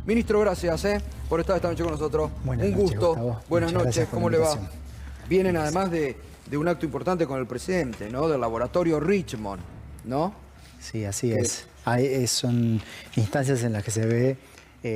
Ministro, gracias por estar esta noche con nosotros. Buenas Un noches, gusto. Gustavo. Buenas Muchas noches, gracias por ¿cómo la le va? invitación. Vienen además de un acto importante con el presidente, ¿no? Del laboratorio Richmond, ¿no? Sí, así es. Son instancias en las que se ve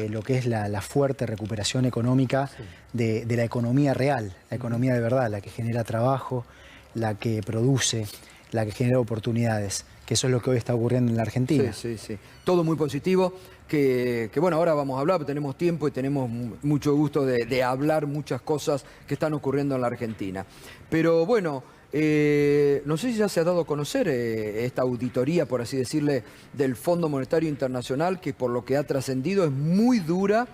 lo que es la fuerte recuperación económica de la economía real, la economía de verdad, la que genera trabajo, la que produce, la que genera oportunidades, que eso es lo que hoy está ocurriendo en la Argentina. Sí. Todo muy positivo, que bueno, ahora vamos a hablar, tenemos tiempo y tenemos mucho gusto de hablar muchas cosas que están ocurriendo en la Argentina. Pero bueno, no sé si ya se ha dado a conocer esta auditoría, por así decirle, del Fondo Monetario Internacional, que por lo que ha trascendido es muy dura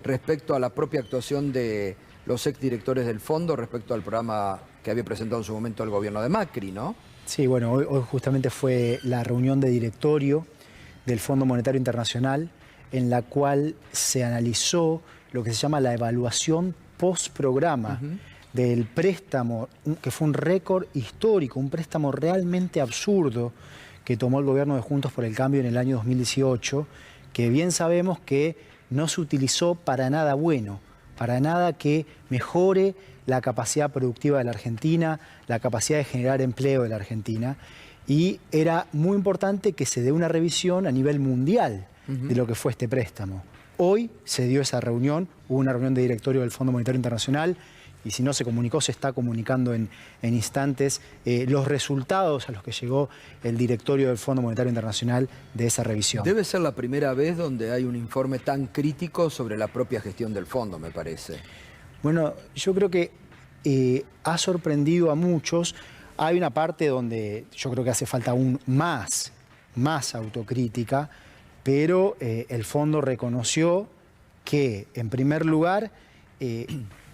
respecto a la propia actuación de los exdirectores del fondo, respecto al programa que había presentado en su momento el gobierno de Macri, ¿no? Sí, bueno, hoy justamente fue la reunión de directorio del Fondo Monetario Internacional, en la cual se analizó lo que se llama la evaluación post-programa del préstamo, que fue un récord histórico, un préstamo realmente absurdo que tomó el gobierno de Juntos por el Cambio en el año 2018, que bien sabemos que no se utilizó para nada bueno, para nada que mejore la capacidad productiva de la Argentina, la capacidad de generar empleo de la Argentina, y era muy importante que se dé una revisión a nivel mundial de lo que fue este préstamo. Hoy se dio esa reunión, hubo una reunión de directorio del Fondo Monetario Internacional, y si no se comunicó, se está comunicando en instantes los resultados a los que llegó el directorio del Fondo Monetario Internacional de esa revisión. Debe ser la primera vez donde hay un informe tan crítico sobre la propia gestión del fondo, me parece. Bueno, yo creo que ha sorprendido a muchos. Hay una parte donde yo creo que hace falta aún más autocrítica, pero el fondo reconoció que, en primer lugar,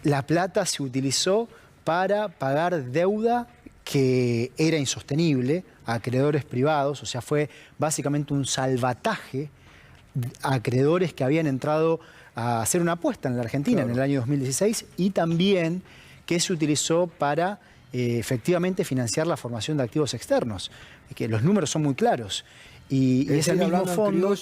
la plata se utilizó para pagar deuda que era insostenible a acreedores privados, o sea, fue básicamente un salvataje a acreedores que habían entrado a hacer una apuesta en la Argentina en el año 2016, y también que se utilizó para efectivamente financiar la formación de activos externos, que los números son muy claros. Y es el mismo fondo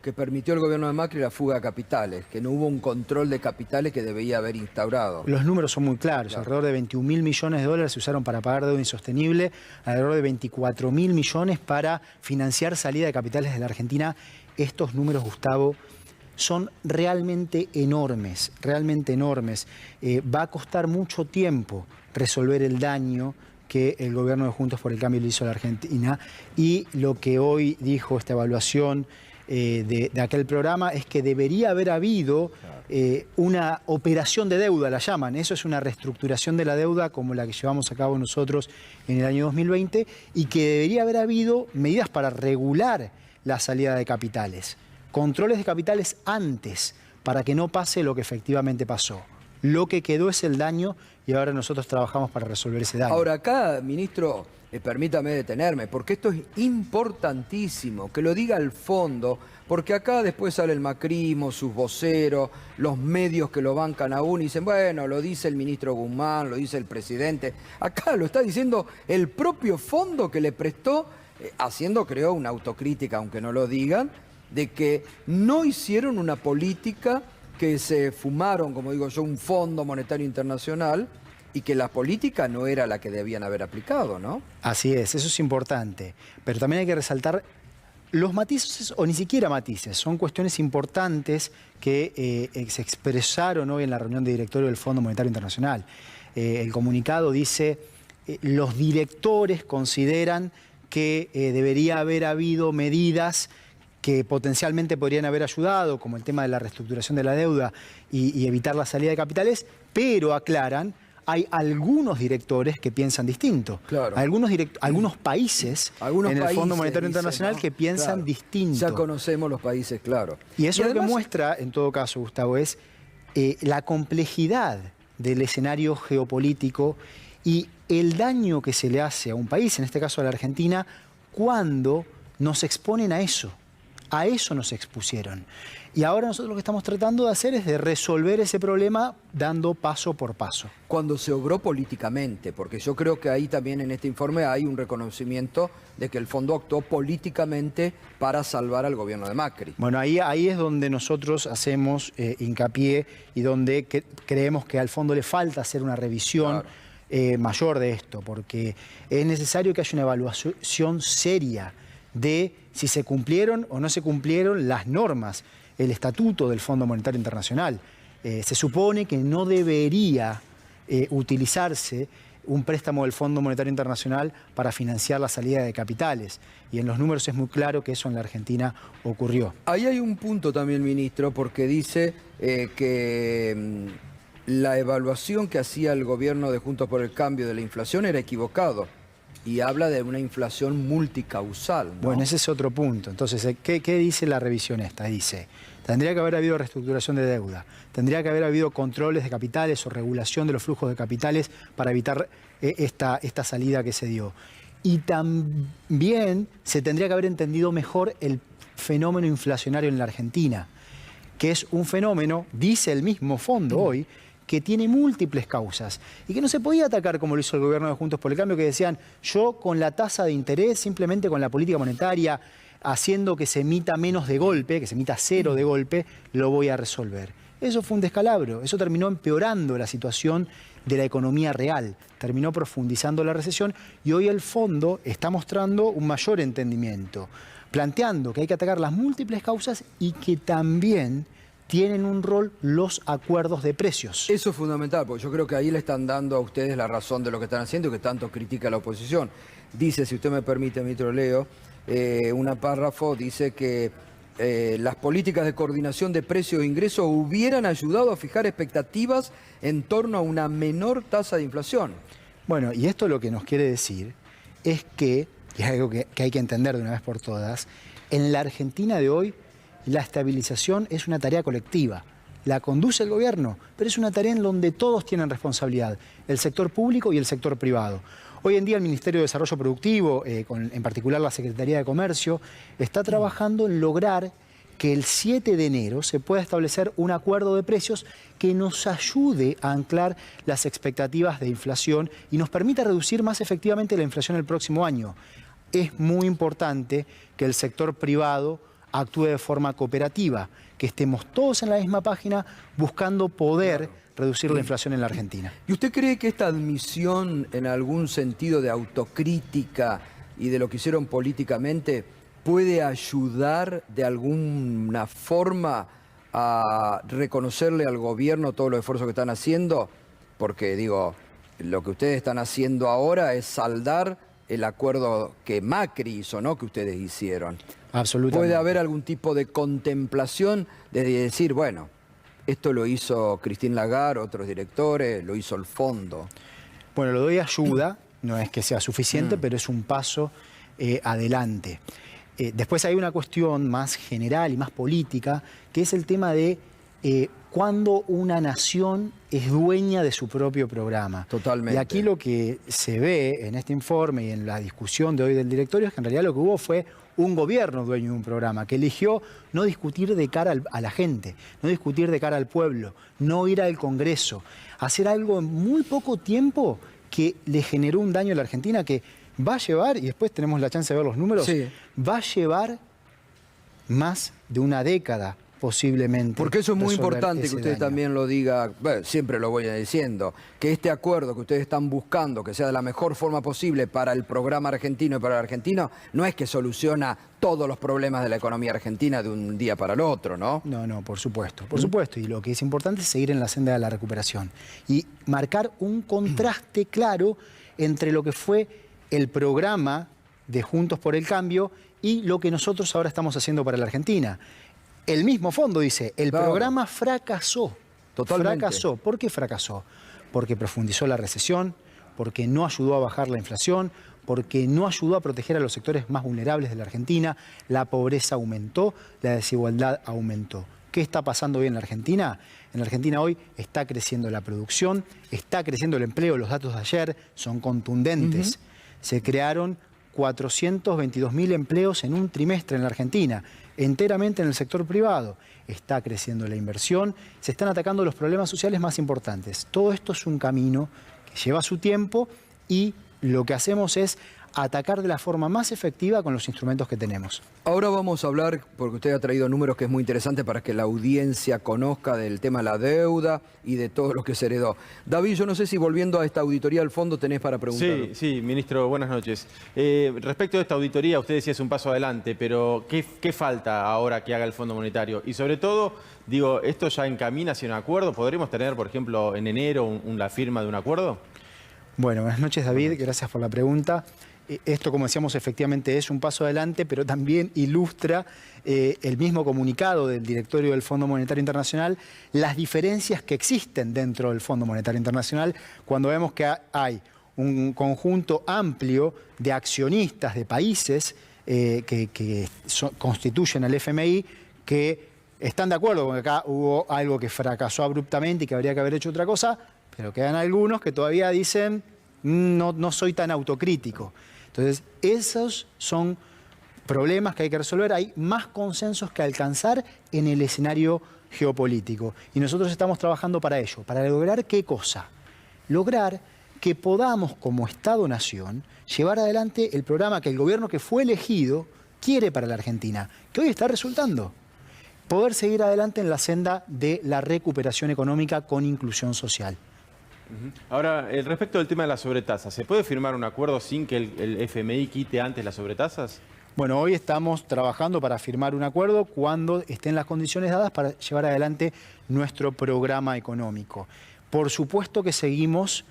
que permitió el gobierno de Macri la fuga de capitales, que no hubo un control de capitales que debía haber instaurado. Los números son muy claros, alrededor de 21.000 millones de dólares se usaron para pagar deuda insostenible, alrededor de 24.000 millones para financiar salida de capitales de la Argentina. Estos números, Gustavo, son realmente enormes, realmente enormes. Va a costar mucho tiempo resolver el daño que el gobierno de Juntos por el Cambio le hizo a la Argentina, y lo que hoy dijo esta evaluación de aquel programa es que debería haber habido una operación de deuda, la llaman. Eso es una reestructuración de la deuda como la que llevamos a cabo nosotros en el año 2020, y que debería haber habido medidas para regular la salida de capitales, controles de capitales antes, para que no pase lo que efectivamente pasó. Lo que quedó es el daño, y ahora nosotros trabajamos para resolver ese daño. Ahora acá, ministro, permítame detenerme, porque esto es importantísimo, que lo diga el fondo, porque acá después sale el macrismo, sus voceros, los medios que lo bancan aún y dicen, bueno, lo dice el ministro Guzmán, lo dice el presidente. Acá lo está diciendo el propio fondo que le prestó, haciendo, creo, una autocrítica, aunque no lo digan, de que no hicieron una política, que se fumaron, como digo yo, un Fondo Monetario Internacional, y que la política no era la que debían haber aplicado, ¿no? Así es, eso es importante. Pero también hay que resaltar los matices, o ni siquiera matices, son cuestiones importantes que se expresaron hoy en la reunión de directorio del Fondo Monetario Internacional. El comunicado dice, los directores consideran que debería haber habido medidas que potencialmente podrían haber ayudado, como el tema de la reestructuración de la deuda y evitar la salida de capitales, pero aclaran, hay algunos directores que piensan distinto. Claro. Algunos países en el Fondo Monetario Internacional, ¿no?, que piensan distinto. Ya conocemos los países, claro. Y eso además, lo que muestra, en todo caso, Gustavo, es la complejidad del escenario geopolítico y el daño que se le hace a un país, en este caso a la Argentina, cuando nos exponen a eso, A eso nos expusieron. Y ahora nosotros lo que estamos tratando de hacer es de resolver ese problema dando paso por paso. Cuando se obró políticamente, porque yo creo que ahí también en este informe hay un reconocimiento de que el fondo actuó políticamente para salvar al gobierno de Macri. Bueno, ahí es donde nosotros hacemos hincapié y donde creemos que al fondo le falta hacer una revisión mayor de esto, porque es necesario que haya una evaluación seria de si se cumplieron o no se cumplieron las normas, el estatuto del Fondo Monetario Internacional. Se supone que no debería utilizarse un préstamo del Fondo Monetario Internacional para financiar la salida de capitales. Y en los números es muy claro que eso en la Argentina ocurrió. Ahí hay un punto también, ministro, porque dice que la evaluación que hacía el gobierno de Juntos por el Cambio de la inflación era equivocado. Y habla de una inflación multicausal, ¿no? Bueno, ese es otro punto. Entonces, ¿qué dice la revisión esta? Dice, tendría que haber habido reestructuración de deuda, tendría que haber habido controles de capitales o regulación de los flujos de capitales para evitar esta salida que se dio. Y también se tendría que haber entendido mejor el fenómeno inflacionario en la Argentina, que es un fenómeno, dice el mismo fondo hoy, que tiene múltiples causas y que no se podía atacar como lo hizo el gobierno de Juntos por el Cambio, que decían, yo con la tasa de interés, simplemente con la política monetaria, haciendo que se emita menos de golpe, que se emita cero de golpe, lo voy a resolver. Eso fue un descalabro, eso terminó empeorando la situación de la economía real, terminó profundizando la recesión y hoy el fondo está mostrando un mayor entendimiento, planteando que hay que atacar las múltiples causas y que también tienen un rol los acuerdos de precios. Eso es fundamental, porque yo creo que ahí le están dando a ustedes la razón de lo que están haciendo y que tanto critica la oposición. Dice, si usted me permite, ministro, leo, un párrafo, dice que las políticas de coordinación de precios e ingresos hubieran ayudado a fijar expectativas en torno a una menor tasa de inflación. Bueno, y esto lo que nos quiere decir es que, y es algo que hay que entender de una vez por todas, en la Argentina de hoy, la estabilización es una tarea colectiva. La conduce el gobierno, pero es una tarea en donde todos tienen responsabilidad, el sector público y el sector privado. Hoy en día el Ministerio de Desarrollo Productivo, en particular la Secretaría de Comercio, está trabajando en lograr que el 7 de enero se pueda establecer un acuerdo de precios que nos ayude a anclar las expectativas de inflación y nos permita reducir más efectivamente la inflación el próximo año. Es muy importante que el sector privado actúe de forma cooperativa, que estemos todos en la misma página buscando poder reducir la inflación en la Argentina. ¿Y usted cree que esta admisión en algún sentido de autocrítica y de lo que hicieron políticamente puede ayudar de alguna forma a reconocerle al gobierno todos los esfuerzos que están haciendo? Porque digo, lo que ustedes están haciendo ahora es saldar el acuerdo que Macri hizo, ¿no? Que ustedes hicieron. Absolutamente. ¿Puede haber algún tipo de contemplación de decir, bueno, esto lo hizo Christine Lagarde, otros directores, lo hizo el fondo? Bueno, lo doy ayuda, no es que sea suficiente, pero es un paso adelante. Después hay una cuestión más general y más política, que es el tema de cuando una nación es dueña de su propio programa. Totalmente. Y aquí lo que se ve en este informe y en la discusión de hoy del directorio es que en realidad lo que hubo fue un gobierno dueño de un programa que eligió no discutir de cara a la gente, no discutir de cara al pueblo, no ir al Congreso, hacer algo en muy poco tiempo que le generó un daño a la Argentina que va a llevar, y después tenemos la chance de ver los números, sí, va a llevar más de una década posiblemente. Porque eso es muy importante que usted daño. también lo diga, bueno, siempre lo voy diciendo, que este acuerdo que ustedes están buscando, que sea de la mejor forma posible para el programa argentino y para el argentino, no es que soluciona todos los problemas de la economía argentina de un día para el otro, ¿no? No, por supuesto, por supuesto. Y lo que es importante es seguir en la senda de la recuperación y marcar un contraste claro entre lo que fue el programa de Juntos por el Cambio y lo que nosotros ahora estamos haciendo para la Argentina. El mismo fondo dice, el programa fracasó. Totalmente. Fracasó. ¿Por qué fracasó? Porque profundizó la recesión, porque no ayudó a bajar la inflación, porque no ayudó a proteger a los sectores más vulnerables de la Argentina, la pobreza aumentó, la desigualdad aumentó. ¿Qué está pasando hoy en la Argentina? En la Argentina hoy está creciendo la producción, está creciendo el empleo, los datos de ayer son contundentes. Se crearon 422.000 empleos en un trimestre en la Argentina, enteramente en el sector privado. Está creciendo la inversión, se están atacando los problemas sociales más importantes. Todo esto es un camino que lleva su tiempo y lo que hacemos es atacar de la forma más efectiva con los instrumentos que tenemos. Ahora vamos a hablar, porque usted ha traído números que es muy interesante para que la audiencia conozca del tema de la deuda y de todo lo que se heredó. David, yo no sé si volviendo a esta auditoría al fondo tenés para preguntar. Sí, ministro, buenas noches. Respecto a esta auditoría, usted decía es un paso adelante, pero ¿qué falta ahora que haga el Fondo Monetario? Y sobre todo, digo, ¿esto ya encamina hacia un acuerdo? ¿Podremos tener, por ejemplo, en enero la firma de un acuerdo? Bueno, buenas noches, David, gracias por la pregunta. Esto, como decíamos, efectivamente es un paso adelante, pero también ilustra el mismo comunicado del directorio del Fondo Monetario Internacional, las diferencias que existen dentro del Fondo Monetario Internacional cuando vemos que hay un conjunto amplio de accionistas de países que constituyen al FMI que están de acuerdo con que acá hubo algo que fracasó abruptamente y que habría que haber hecho otra cosa, pero quedan algunos que todavía dicen no soy tan autocrítico. Entonces, esos son problemas que hay que resolver. Hay más consensos que alcanzar en el escenario geopolítico. Y nosotros estamos trabajando para ello. ¿Para lograr qué cosa? Lograr que podamos, como Estado-Nación, llevar adelante el programa que el gobierno que fue elegido quiere para la Argentina, que hoy está resultando. Poder seguir adelante en la senda de la recuperación económica con inclusión social. Ahora, respecto del tema de las sobretasas, ¿se puede firmar un acuerdo sin que el FMI quite antes las sobretasas? Bueno, hoy estamos trabajando para firmar un acuerdo cuando estén las condiciones dadas para llevar adelante nuestro programa económico. Por supuesto que seguimos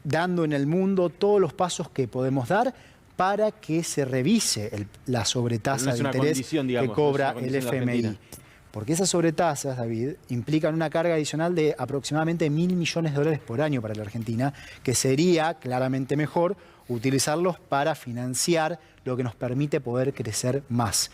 dando en el mundo todos los pasos que podemos dar para que se revise la sobretasa de interés que cobra el FMI. Porque esas sobretasas, David, implican una carga adicional de aproximadamente $1.000 millones por año para la Argentina, que sería claramente mejor utilizarlos para financiar lo que nos permite poder crecer más.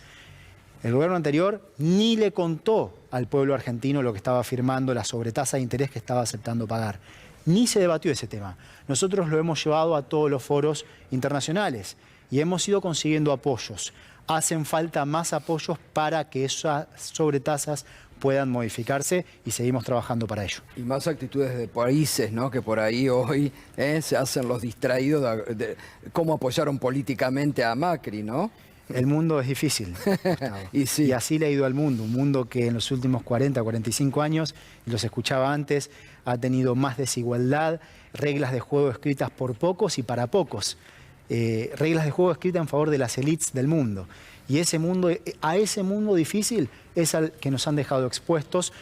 El gobierno anterior ni le contó al pueblo argentino lo que estaba firmando, la sobretasa de interés que estaba aceptando pagar. Ni se debatió ese tema. Nosotros lo hemos llevado a todos los foros internacionales y hemos ido consiguiendo apoyos. Hacen falta más apoyos para que esas sobretasas puedan modificarse y seguimos trabajando para ello. Y más actitudes de países, ¿no? Que por ahí hoy se hacen los distraídos de cómo apoyaron políticamente a Macri, ¿no? El mundo es difícil, Gustavo. Sí. Y así le ha ido al mundo. Un mundo que en los últimos 40, 45 años, y los escuchaba antes, ha tenido más desigualdad, reglas de juego escritas por pocos y para pocos. Reglas de juego escritas en favor de las élites del mundo. Y a ese mundo difícil es al que nos han dejado expuestos,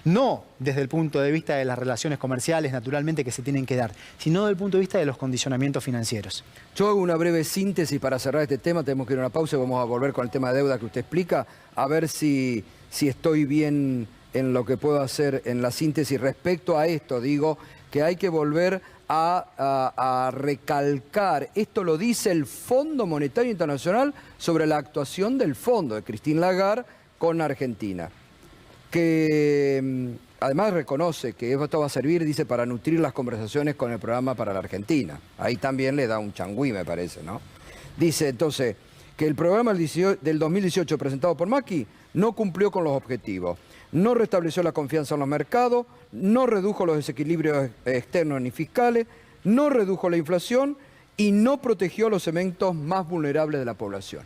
no desde el punto de vista de las relaciones comerciales, naturalmente, que se tienen que dar, sino desde el punto de vista de los condicionamientos financieros. Yo hago una breve síntesis para cerrar este tema, tenemos que ir a una pausa y vamos a volver con el tema de deuda que usted explica, a ver si estoy bien en lo que puedo hacer en la síntesis respecto a esto. Digo que hay que volver a recalcar, esto lo dice el Fondo Monetario Internacional sobre la actuación del fondo de Christine Lagarde con Argentina, que además reconoce que esto va a servir, dice, para nutrir las conversaciones con el programa para la Argentina. Ahí también le da un changüí, me parece, ¿no? Dice entonces que el programa del 2018 presentado por Macri no cumplió con los objetivos, no restableció la confianza en los mercados, no redujo los desequilibrios externos ni fiscales, no redujo la inflación y no protegió a los segmentos más vulnerables de la población.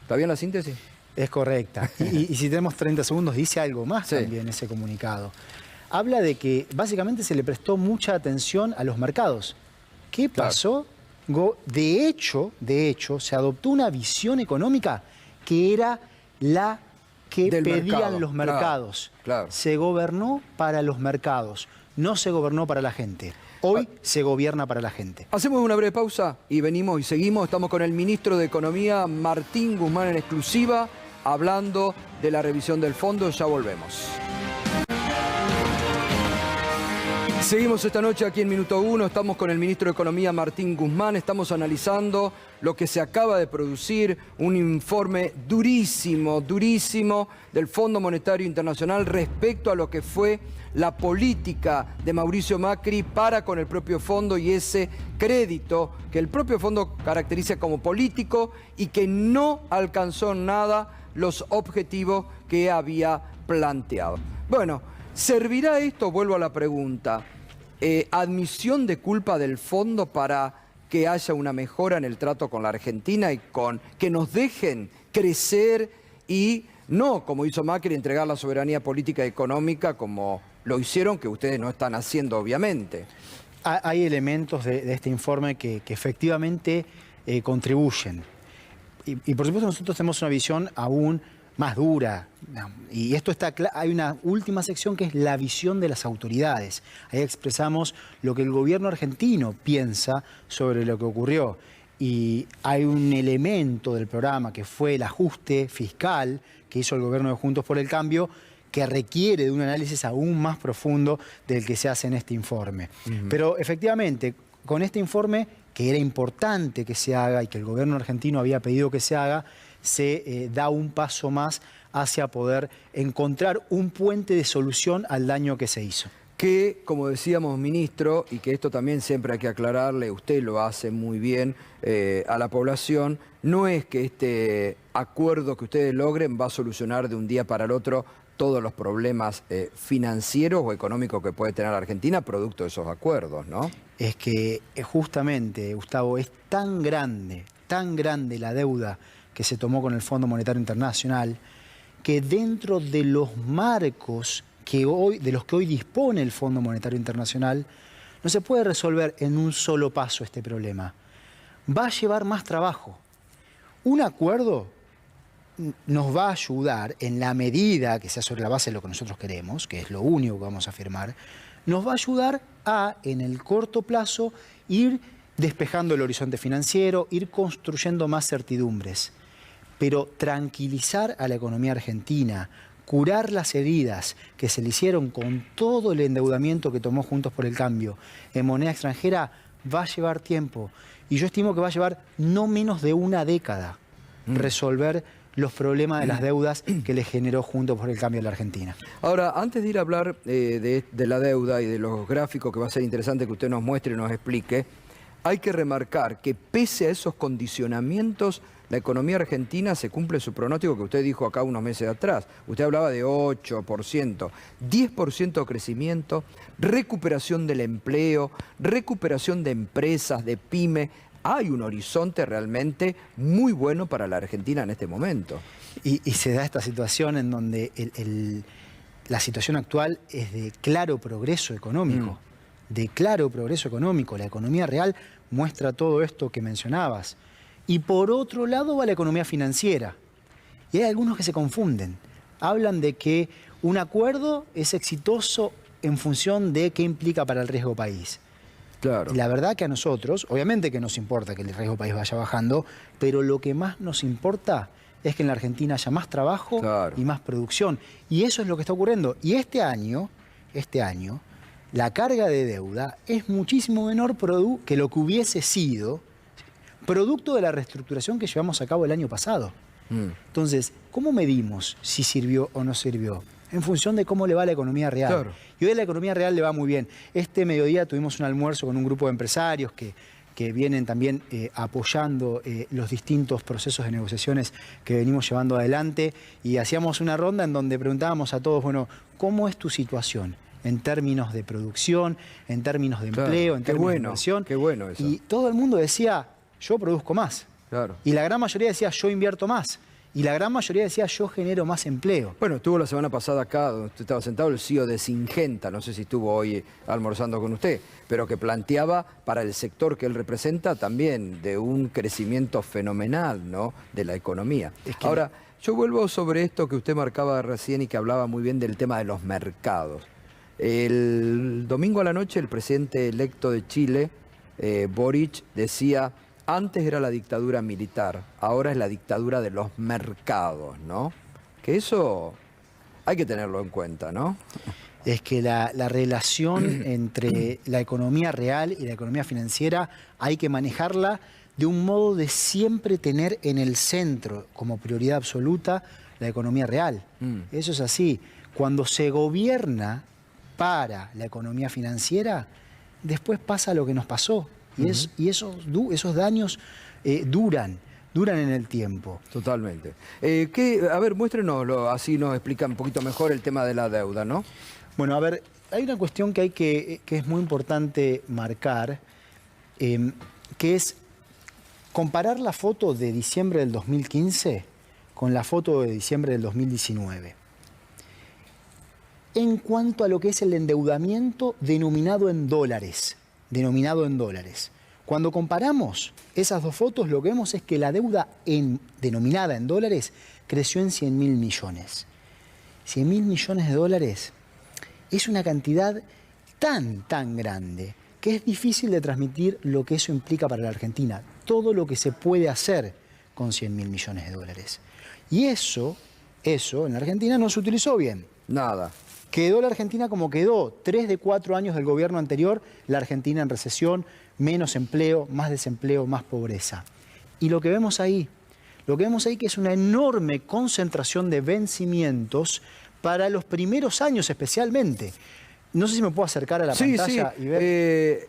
¿Está bien la síntesis? Es correcta. Y si tenemos 30 segundos, dice algo más también ese comunicado. Habla de que básicamente se le prestó mucha atención a los mercados. ¿Qué pasó? De hecho, se adoptó una visión económica que era la que pedían los mercados. Claro. Se gobernó para los mercados, no se gobernó para la gente. Hoy se gobierna para la gente. Hacemos una breve pausa y venimos y seguimos. Estamos con el ministro de Economía, Martín Guzmán, en exclusiva, hablando de la revisión del fondo. Ya volvemos. Seguimos esta noche aquí en Minuto 1, estamos con el ministro de Economía Martín Guzmán, estamos analizando lo que se acaba de producir, un informe durísimo del Fondo Monetario Internacional respecto a lo que fue la política de Mauricio Macri para con el propio fondo y ese crédito que el propio fondo caracteriza como político y que no alcanzó nada los objetivos que había planteado. Bueno, ¿servirá esto? Vuelvo a la pregunta. ¿Admisión de culpa del fondo para que haya una mejora en el trato con la Argentina y con que nos dejen crecer y no, como hizo Macri, entregar la soberanía política y económica como lo hicieron, que ustedes no están haciendo obviamente? Hay elementos de este informe que efectivamente contribuyen. Y por supuesto nosotros tenemos una visión aún más dura. Y esto está claro. Hay una última sección que es la visión de las autoridades. Ahí expresamos lo que el gobierno argentino piensa sobre lo que ocurrió. Y hay un elemento del programa que fue el ajuste fiscal que hizo el gobierno de Juntos por el Cambio, que requiere de un análisis aún más profundo del que se hace en este informe. Pero efectivamente, con este informe, que era importante que se haga y que el gobierno argentino había pedido que se haga, se da un paso más hacia poder encontrar un puente de solución al daño que se hizo. Que, como decíamos, ministro, y que esto también siempre hay que aclararle, usted lo hace muy bien a la población, no es que este acuerdo que ustedes logren va a solucionar de un día para el otro todos los problemas financieros o económicos que puede tener la Argentina producto de esos acuerdos, ¿no? Es que justamente, Gustavo, es tan grande la deuda que se tomó con el Fondo Monetario Internacional, que dentro de los marcos de los que hoy dispone el Fondo Monetario Internacional, no se puede resolver en un solo paso este problema. Va a llevar más trabajo. Un acuerdo nos va a ayudar, en la medida que sea sobre la base de lo que nosotros queremos, que es lo único que vamos a firmar, nos va a ayudar a, en el corto plazo, ir despejando el horizonte financiero, ir construyendo más certidumbres. Pero tranquilizar a la economía argentina, curar las heridas que se le hicieron con todo el endeudamiento que tomó Juntos por el Cambio en moneda extranjera, va a llevar tiempo. Y yo estimo que va a llevar no menos de una década resolver los problemas de las deudas que le generó Juntos por el Cambio a la Argentina. Ahora, antes de ir a hablar de la deuda y de los gráficos, que va a ser interesante que usted nos muestre y nos explique, hay que remarcar que pese a esos condicionamientos, la economía argentina se cumple su pronóstico que usted dijo acá unos meses atrás. Usted hablaba de 8%, 10% de crecimiento, recuperación del empleo, recuperación de empresas, de pyme. Hay un horizonte realmente muy bueno para la Argentina en este momento. Y se da esta situación en donde la situación actual es de claro progreso económico. De claro progreso económico. La economía real muestra todo esto que mencionabas. Y por otro lado va la economía financiera. Y hay algunos que se confunden. Hablan de que un acuerdo es exitoso en función de qué implica para el riesgo país. Claro. Y la verdad que a nosotros, obviamente que nos importa que el riesgo país vaya bajando, pero lo que más nos importa es que en la Argentina haya más trabajo y más producción. Y eso es lo que está ocurriendo. Y este año, la carga de deuda es muchísimo menor que lo que hubiese sido producto de la reestructuración que llevamos a cabo el año pasado. Entonces, ¿cómo medimos si sirvió o no sirvió? En función de cómo le va a la economía real. Claro. Y hoy a la economía real le va muy bien. Este mediodía tuvimos un almuerzo con un grupo de empresarios que vienen también apoyando los distintos procesos de negociaciones que venimos llevando adelante, y hacíamos una ronda en donde preguntábamos a todos, bueno, ¿cómo es tu situación? En términos de producción, en términos de empleo, en términos de inversión. Qué bueno eso. Y todo el mundo decía, yo produzco más. Claro. Y la gran mayoría decía, yo invierto más. Y la gran mayoría decía, yo genero más empleo. Bueno, estuvo la semana pasada acá, donde usted estaba sentado, el CEO de Syngenta, no sé si estuvo hoy almorzando con usted, pero que planteaba para el sector que él representa también de un crecimiento fenomenal, ¿no?, de la economía. Ahora, yo vuelvo sobre esto que usted marcaba recién y que hablaba muy bien del tema de los mercados. El domingo a la noche el presidente electo de Chile, Boric, decía: antes era la dictadura militar, ahora es la dictadura de los mercados, ¿no? Que eso hay que tenerlo en cuenta, ¿no? es que la relación entre la economía real y la economía financiera hay que manejarla de un modo de siempre tener en el centro, como prioridad absoluta, la economía real. Eso es así. Cuando se gobierna para la economía financiera, después pasa lo que nos pasó. Y esos daños duran en el tiempo. Totalmente. A ver, muéstrenoslo, así nos explica un poquito mejor el tema de la deuda, ¿no? Bueno, a ver, hay una cuestión que es muy importante marcar, que es comparar la foto de diciembre del 2015 con la foto de diciembre del 2019. En cuanto a lo que es el endeudamiento denominado en dólares. Cuando comparamos esas dos fotos, lo que vemos es que la deuda denominada en dólares creció en 100.000 millones. 100.000 millones de dólares es una cantidad tan grande que es difícil de transmitir lo que eso implica para la Argentina. Todo lo que se puede hacer con 100.000 millones de dólares. Y eso en la Argentina no se utilizó bien. Nada. Quedó la Argentina como quedó. 3 de 4 años del gobierno anterior, la Argentina en recesión, menos empleo, más desempleo, más pobreza. Y lo que vemos ahí que es una enorme concentración de vencimientos para los primeros años especialmente. No sé si me puedo acercar a la pantalla y ver...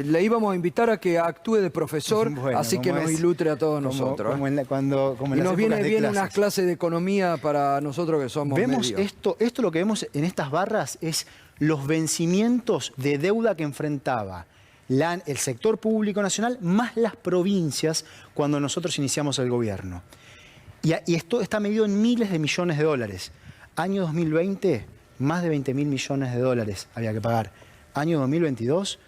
le íbamos a invitar a que actúe de profesor, Bueno, así que nos ilustre a todos nosotros. Como en y las nos épocas viene de bien clases. unas clases de economía para nosotros que somos Vemos medio. esto lo que vemos en estas barras es los vencimientos de deuda que enfrentaba el sector público nacional más las provincias cuando nosotros iniciamos el gobierno. Y esto está medido en miles de millones de dólares. Año 2020, más de 20.000 millones de dólares había que pagar. Año 2022,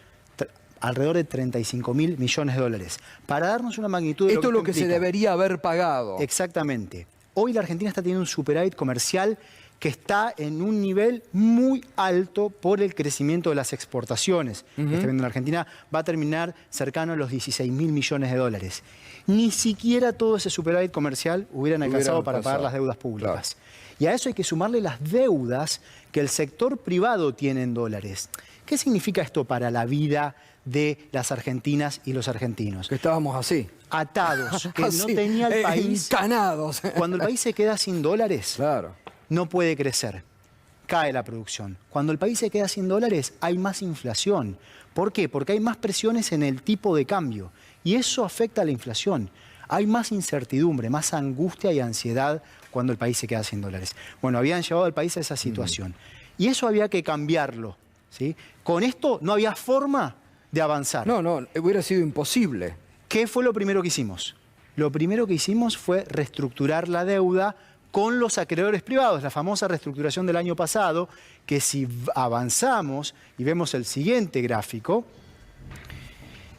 alrededor de 35.000 millones de dólares. Para darnos una magnitud de Esto es lo que se implica. debería haber pagado. Exactamente. Hoy la Argentina está teniendo un superávit comercial que está en un nivel muy alto por el crecimiento de las exportaciones. Que está viendo la Argentina va a terminar cercano a los 16.000 millones de dólares. Ni siquiera todo ese superávit comercial hubieran alcanzado para pagar las deudas públicas. Claro. Y a eso hay que sumarle las deudas que el sector privado tiene en dólares. ¿Qué significa esto para la vida de las argentinas y los argentinos? Que estábamos así. Atados, que así, no tenía el país... encanados. Cuando el país se queda sin dólares, claro, no puede crecer. Cae la producción. Cuando el país se queda sin dólares, hay más inflación. ¿Por qué? Porque hay más presiones en el tipo de cambio. Y eso afecta a la inflación. Hay más incertidumbre, más angustia y ansiedad cuando el país se queda sin dólares. Bueno, habían llevado al país a esa situación. Y eso había que cambiarlo, ¿sí? Con esto no había forma de avanzar. No, hubiera sido imposible. ¿Qué fue lo primero que hicimos? Lo primero que hicimos fue reestructurar la deuda con los acreedores privados, la famosa reestructuración del año pasado, que si avanzamos y vemos el siguiente gráfico...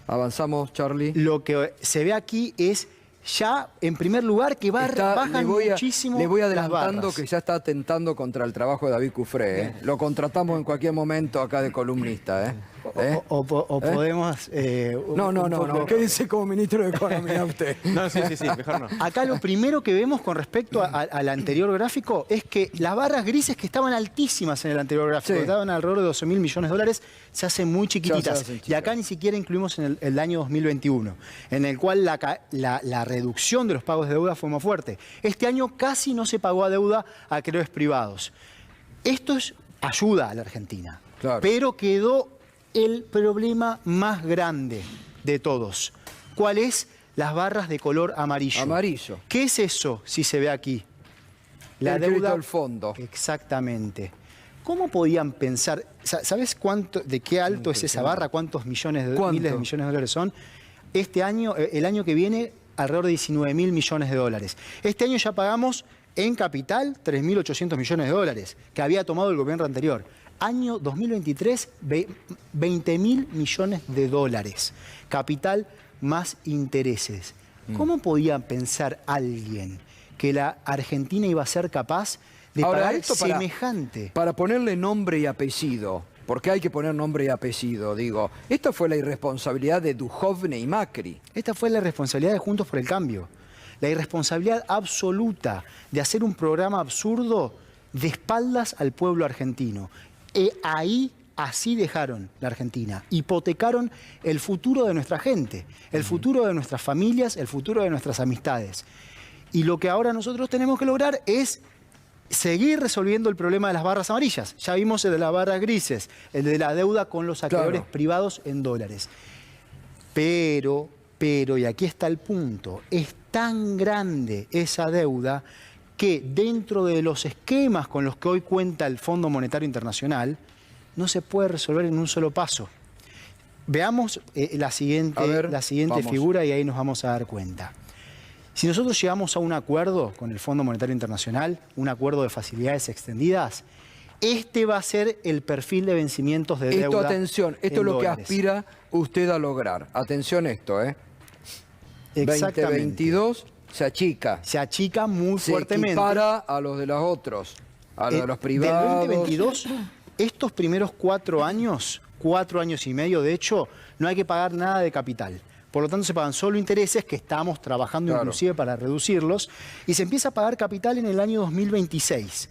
Avanzamos, Charlie. Lo que se ve aquí es ya, en primer lugar, que bajan muchísimo. Le voy las adelantando barras. que ya está atentando contra el trabajo de David Cufré. ¿Eh? Lo contratamos en cualquier momento acá de columnista. O podemos... No. ¿Qué dice como ministro de Economía usted? No, sí, mejor no. Acá lo primero que vemos con respecto al anterior gráfico es que las barras grises que estaban altísimas en el anterior gráfico, que estaban alrededor de 12.000 millones de dólares, se hacen muy chiquititas. Y acá ni siquiera incluimos en el año 2021, en el cual la reducción de los pagos de deuda fue más fuerte. Este año casi no se pagó a deuda a acreedores privados. Esto es ayuda a la Argentina, claro. Pero quedó el problema más grande de todos. ¿Cuál es? Las barras de color amarillo. Amarillo. ¿Qué es eso, si se ve aquí? La deuda del fondo. Exactamente. ¿Cómo podían pensar? ¿Sabes de qué alto es esa barra? ¿Cuántos miles de millones de dólares son? Este año, el año que viene, alrededor de 19.000 millones de dólares. Este año ya pagamos en capital 3.800 millones de dólares, que había tomado el gobierno anterior. Año 2023, 20.000 millones de dólares. Capital más intereses. ¿Cómo podía pensar alguien que la Argentina iba a ser capaz de pagar semejante? Para ponerle nombre y apellido, porque hay que poner nombre y apellido, digo. Esta fue la irresponsabilidad de Duhovne y Macri. Esta fue la responsabilidad de Juntos por el Cambio. La irresponsabilidad absoluta de hacer un programa absurdo de espaldas al pueblo argentino. Ahí así dejaron la Argentina, hipotecaron el futuro de nuestra gente, el futuro de nuestras familias, el futuro de nuestras amistades. Y lo que ahora nosotros tenemos que lograr es seguir resolviendo el problema de las barras amarillas. Ya vimos el de las barras grises, el de la deuda con los acreedores privados en dólares. Pero, y aquí está el punto, es tan grande esa deuda que dentro de los esquemas con los que hoy cuenta el Fondo Monetario Internacional, no se puede resolver en un solo paso. Veamos la siguiente figura y ahí nos vamos a dar cuenta. Si nosotros llegamos a un acuerdo con el Fondo Monetario Internacional, un acuerdo de facilidades extendidas, este va a ser el perfil de vencimientos de deuda. Atención, esto es lo que aspira usted a lograr. Atención esto, Exactamente. 2022 se achica. Se achica muy fuertemente. Se equipara a los de los otros, a los de los privados. Del 2022, estos primeros 4 años y medio, de hecho, no hay que pagar nada de capital. Por lo tanto, se pagan solo intereses, que estamos trabajando inclusive para reducirlos, y se empieza a pagar capital en el año 2026.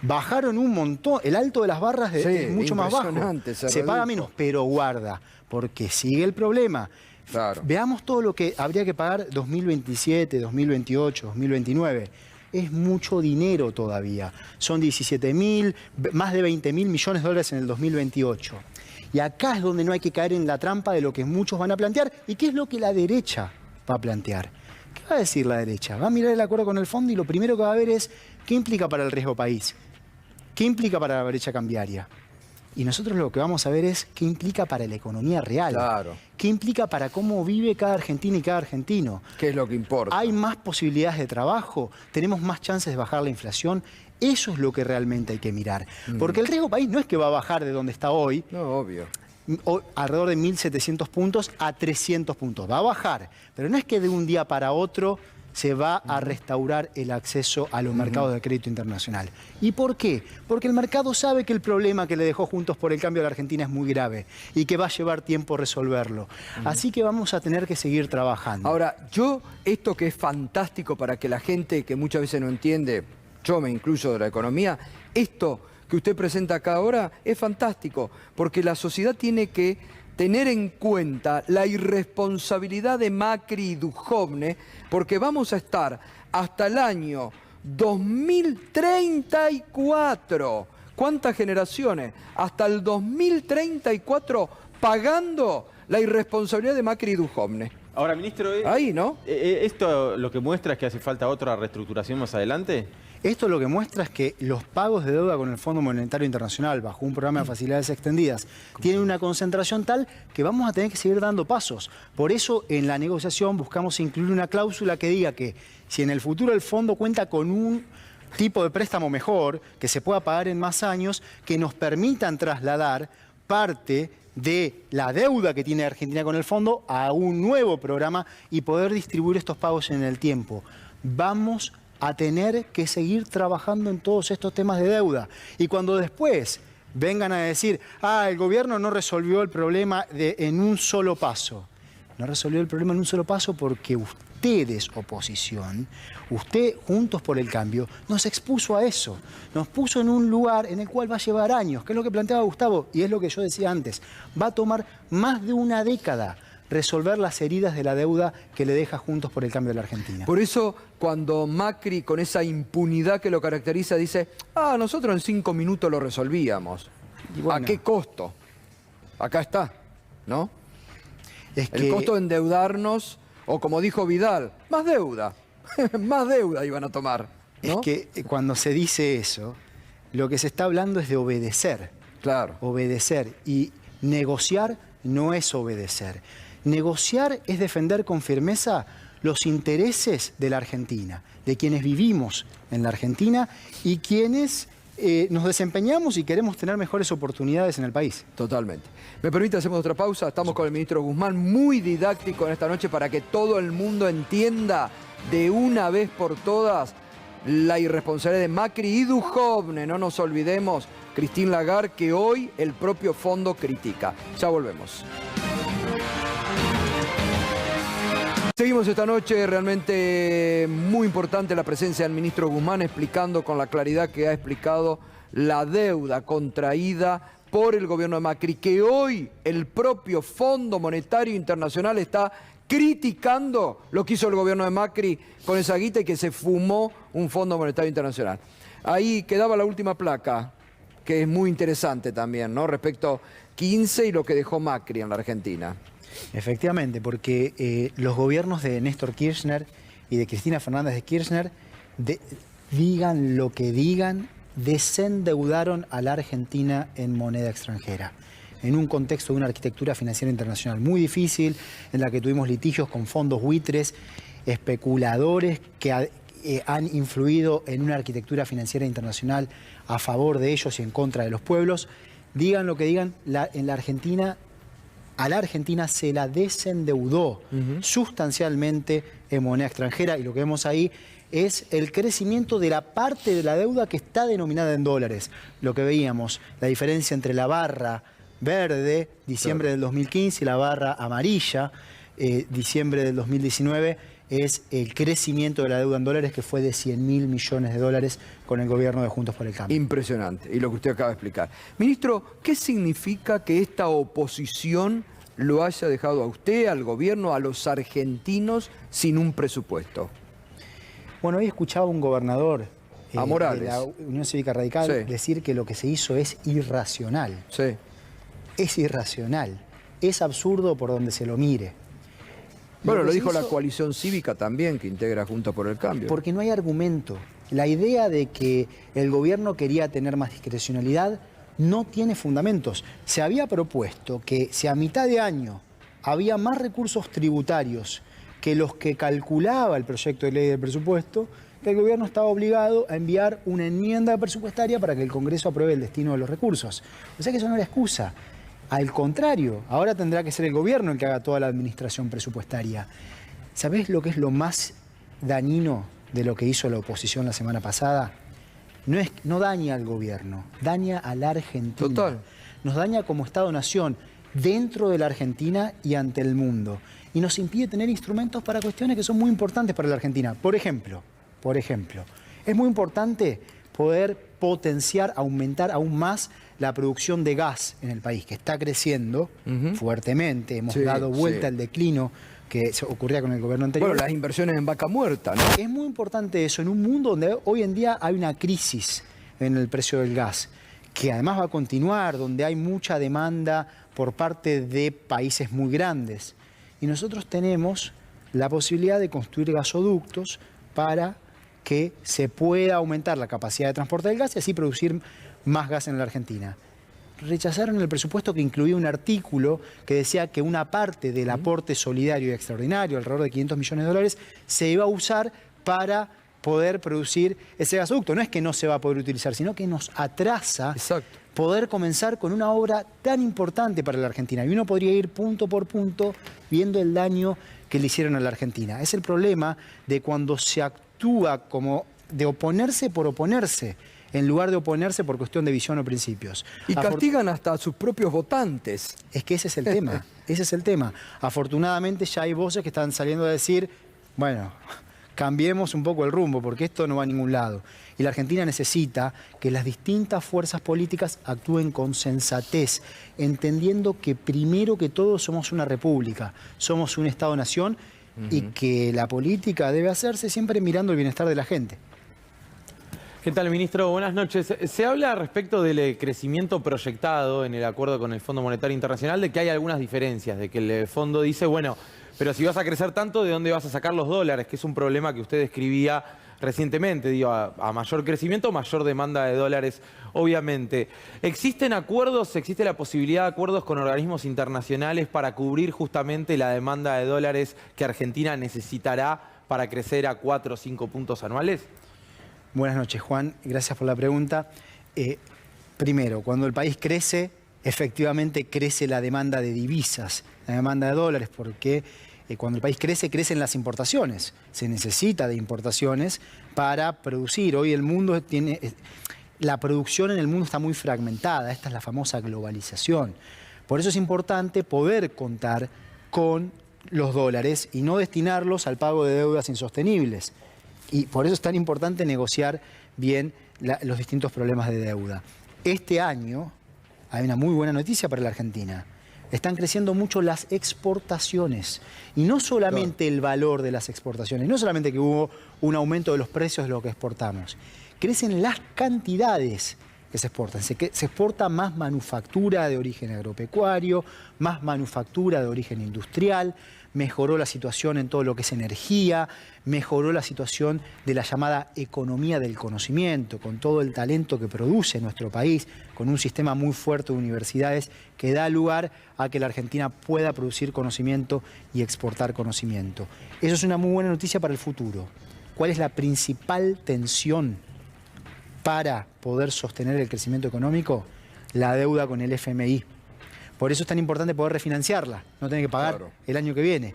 Bajaron un montón, el alto de las barras es mucho más bajo. Se paga menos, pero guarda, porque sigue el problema. Veamos todo lo que habría que pagar 2027, 2028, 2029. Es mucho dinero todavía. Son 17.000, más de 20.000 millones de dólares en el 2028. Y acá es donde no hay que caer en la trampa de lo que muchos van a plantear. ¿Y qué es lo que la derecha va a plantear? ¿Qué va a decir la derecha? Va a mirar el acuerdo con el fondo y lo primero que va a ver es qué implica para el riesgo país, qué implica para la brecha cambiaria. Y nosotros lo que vamos a ver es qué implica para la economía real, qué implica para cómo vive cada argentina y cada argentino. ¿Qué es lo que importa? ¿Hay más posibilidades de trabajo? ¿Tenemos más chances de bajar la inflación? Eso es lo que realmente hay que mirar. Porque el riesgo país no es que va a bajar de donde está hoy. No, obvio. Alrededor de 1.700 puntos a 300 puntos. Va a bajar, pero no es que de un día para otro se va a restaurar el acceso a los mercados de crédito internacional. ¿Y por qué? Porque el mercado sabe que el problema que le dejó Juntos por el Cambio a la Argentina es muy grave y que va a llevar tiempo resolverlo. Así que vamos a tener que seguir trabajando. Ahora, esto que es fantástico para que la gente que muchas veces no entiende, yo me incluyo de la economía, esto que usted presenta acá ahora es fantástico, porque la sociedad tiene que tener en cuenta la irresponsabilidad de Macri y Duhovne, porque vamos a estar hasta el año 2034. ¿Cuántas generaciones? Hasta el 2034 pagando la irresponsabilidad de Macri y Duhovne. Ahora, ministro, ahí, ¿no? ¿Esto lo que muestra es que hace falta otra reestructuración más adelante? Esto lo que muestra es que los pagos de deuda con el Fondo Monetario Internacional bajo un programa de facilidades extendidas tienen una concentración tal que vamos a tener que seguir dando pasos. Por eso en la negociación buscamos incluir una cláusula que diga que si en el futuro el fondo cuenta con un tipo de préstamo mejor, que se pueda pagar en más años, que nos permitan trasladar parte de la deuda que tiene Argentina con el fondo a un nuevo programa y poder distribuir estos pagos en el tiempo. Vamos a tener que seguir trabajando en todos estos temas de deuda. Y cuando después vengan a decir, el gobierno no resolvió el problema en un solo paso. No resolvió el problema en un solo paso porque ustedes, oposición, usted, Juntos por el Cambio, nos expuso a eso. Nos puso en un lugar en el cual va a llevar años, que es lo que planteaba Gustavo, y es lo que yo decía antes. Va a tomar más de una década resolver las heridas de la deuda que le deja Juntos por el Cambio de la Argentina. Por eso, cuando Macri, con esa impunidad que lo caracteriza, dice, nosotros en 5 minutos lo resolvíamos. Y bueno, ¿a qué costo? Acá está, ¿no? El costo de endeudarnos, o como dijo Vidal, más deuda. Más deuda iban a tomar, ¿no? Es que cuando se dice eso, lo que se está hablando es de obedecer. Claro. Obedecer. Y negociar no es obedecer. Negociar es defender con firmeza los intereses de la Argentina, de quienes vivimos en la Argentina y quienes nos desempeñamos y queremos tener mejores oportunidades en el país. Totalmente. ¿Me permite, hacemos otra pausa? Estamos con el ministro Guzmán, muy didáctico en esta noche para que todo el mundo entienda de una vez por todas la irresponsabilidad de Macri y Duhovne. No nos olvidemos, Christine Lagarde, que hoy el propio fondo critica. Ya volvemos. Seguimos esta noche, realmente muy importante la presencia del ministro Guzmán explicando con la claridad que ha explicado la deuda contraída por el gobierno de Macri, que hoy el propio Fondo Monetario Internacional está criticando lo que hizo el gobierno de Macri con esa guita y que se fumó un Fondo Monetario Internacional. Ahí quedaba la última placa, que es muy interesante también, ¿no? Respecto 15 y lo que dejó Macri en la Argentina. Efectivamente, porque los gobiernos de Néstor Kirchner y de Cristina Fernández de Kirchner, digan lo que digan, desendeudaron a la Argentina en moneda extranjera, en un contexto de una arquitectura financiera internacional muy difícil, en la que tuvimos litigios con fondos buitres, especuladores que han influido en una arquitectura financiera internacional a favor de ellos y en contra de los pueblos. Digan lo que digan, en la Argentina, a la Argentina se la desendeudó sustancialmente en moneda extranjera, y lo que vemos ahí es el crecimiento de la parte de la deuda que está denominada en dólares. Lo que veíamos, la diferencia entre la barra verde, diciembre del 2015, y la barra amarilla, diciembre del 2019, es el crecimiento de la deuda en dólares, que fue de 100.000 millones de dólares con el gobierno de Juntos por el Cambio. Impresionante, y lo que usted acaba de explicar. Ministro, ¿qué significa que esta oposición lo haya dejado a usted, al gobierno, a los argentinos, sin un presupuesto? Bueno, hoy escuchaba a un gobernador a Morales, de la Unión Cívica Radical, decir que lo que se hizo es irracional. Sí. Es irracional, es absurdo por donde se lo mire. Bueno, lo dijo la coalición cívica también, que integra Juntos por el Cambio. Porque no hay argumento. La idea de que el gobierno quería tener más discrecionalidad no tiene fundamentos. Se había propuesto que si a mitad de año había más recursos tributarios que los que calculaba el proyecto de ley del presupuesto, que el gobierno estaba obligado a enviar una enmienda presupuestaria para que el Congreso apruebe el destino de los recursos. O sea que eso no era excusa. Al contrario, ahora tendrá que ser el gobierno el que haga toda la administración presupuestaria. ¿Sabés lo que es lo más dañino de lo que hizo la oposición la semana pasada? No daña al gobierno, daña a la Argentina. Total. Nos daña como Estado-nación dentro de la Argentina y ante el mundo. Y nos impide tener instrumentos para cuestiones que son muy importantes para la Argentina. Por ejemplo, es muy importante poder potenciar, aumentar aún más la producción de gas en el país, que está creciendo fuertemente. Hemos dado vuelta al declino que ocurría con el gobierno anterior. Bueno, las inversiones en vaca muerta, ¿no? Es muy importante eso, en un mundo donde hoy en día hay una crisis en el precio del gas, que además va a continuar, donde hay mucha demanda por parte de países muy grandes. Y nosotros tenemos la posibilidad de construir gasoductos para que se pueda aumentar la capacidad de transporte del gas y así producir más gas en la Argentina. Rechazaron el presupuesto que incluía un artículo que decía que una parte del aporte solidario y extraordinario, alrededor de 500 millones de dólares, se iba a usar para poder producir ese gasoducto. No es que no se va a poder utilizar, sino que nos atrasa poder comenzar con una obra tan importante para la Argentina. Y uno podría ir punto por punto viendo el daño que le hicieron a la Argentina. Es el problema de cuando se actúa como de oponerse por oponerse, en lugar de oponerse por cuestión de visión o principios. Y castigan hasta a sus propios votantes. Es que ese es el tema, ese es el tema. Afortunadamente ya hay voces que están saliendo a decir, bueno, cambiemos un poco el rumbo, porque esto no va a ningún lado. Y la Argentina necesita que las distintas fuerzas políticas actúen con sensatez, entendiendo que primero que todo somos una república, somos un Estado-nación, y que la política debe hacerse siempre mirando el bienestar de la gente. ¿Qué tal, ministro? Buenas noches. Se habla respecto del crecimiento proyectado en el acuerdo con el Fondo Monetario Internacional de que hay algunas diferencias, de que el fondo dice, bueno, pero si vas a crecer tanto, ¿de dónde vas a sacar los dólares? Que es un problema que usted describía recientemente. Digo, a mayor crecimiento, mayor demanda de dólares, obviamente. ¿Existen acuerdos, existe la posibilidad de acuerdos con organismos internacionales para cubrir justamente la demanda de dólares que Argentina necesitará para crecer a 4 o 5 puntos anuales? Buenas noches, Juan. Gracias por la pregunta. Primero, cuando el país crece, efectivamente crece la demanda de divisas, la demanda de dólares, porque cuando el país crece, crecen las importaciones. Se necesita de importaciones para producir. Hoy el mundo tiene... La producción en el mundo está muy fragmentada. Esta es la famosa globalización. Por eso es importante poder contar con los dólares y no destinarlos al pago de deudas insostenibles. Y por eso es tan importante negociar bien los distintos problemas de deuda. Este año hay una muy buena noticia para la Argentina. Están creciendo mucho las exportaciones. Y no solamente el valor de las exportaciones, no solamente que hubo un aumento de los precios de lo que exportamos. Crecen las cantidades que se exportan. Se exporta más manufactura de origen agropecuario, más manufactura de origen industrial, mejoró la situación en todo lo que es energía, mejoró la situación de la llamada economía del conocimiento, con todo el talento que produce nuestro país, con un sistema muy fuerte de universidades que da lugar a que la Argentina pueda producir conocimiento y exportar conocimiento. Eso es una muy buena noticia para el futuro. ¿Cuál es la principal tensión para poder sostener el crecimiento económico? La deuda con el FMI. Por eso es tan importante poder refinanciarla, no tener que pagar el año que viene.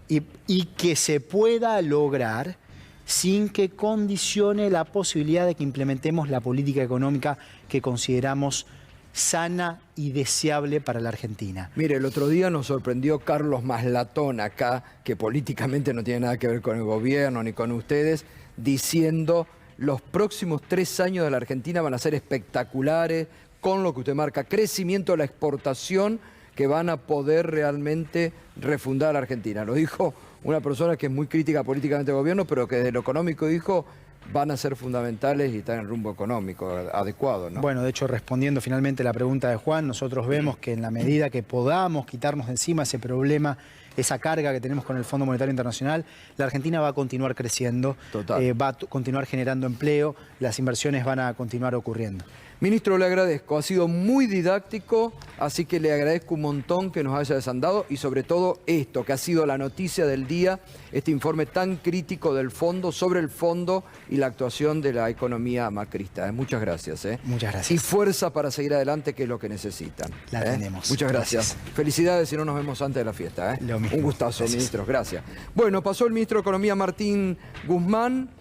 Y que se pueda lograr sin que condicione la posibilidad de que implementemos la política económica que consideramos sana y deseable para la Argentina. Mire, el otro día nos sorprendió Carlos Maslatón acá, que políticamente no tiene nada que ver con el gobierno ni con ustedes, diciendo: los próximos 3 años de la Argentina van a ser espectaculares, con lo que usted marca, crecimiento de la exportación, que van a poder realmente refundar a la Argentina. Lo dijo una persona que es muy crítica políticamente del gobierno, pero que desde lo económico dijo van a ser fundamentales y están en rumbo económico adecuado, ¿no? Bueno, de hecho, respondiendo finalmente a la pregunta de Juan, nosotros vemos que en la medida que podamos quitarnos de encima ese problema, esa carga que tenemos con el Fondo Monetario Internacional, la Argentina va a continuar creciendo, va a continuar generando empleo, las inversiones van a continuar ocurriendo. Ministro, le agradezco, ha sido muy didáctico, así que le agradezco un montón que nos haya desandado y sobre todo esto, que ha sido la noticia del día, este informe tan crítico del fondo, sobre el fondo y la actuación de la economía macrista. Muchas gracias. Muchas gracias. Y fuerza para seguir adelante, que es lo que necesitan. La tenemos. Muchas gracias. Felicidades si no nos vemos antes de la fiesta. Lo mismo. Un gustazo, Gracias. ministros. Gracias. Bueno, pasó el ministro de Economía Martín Guzmán.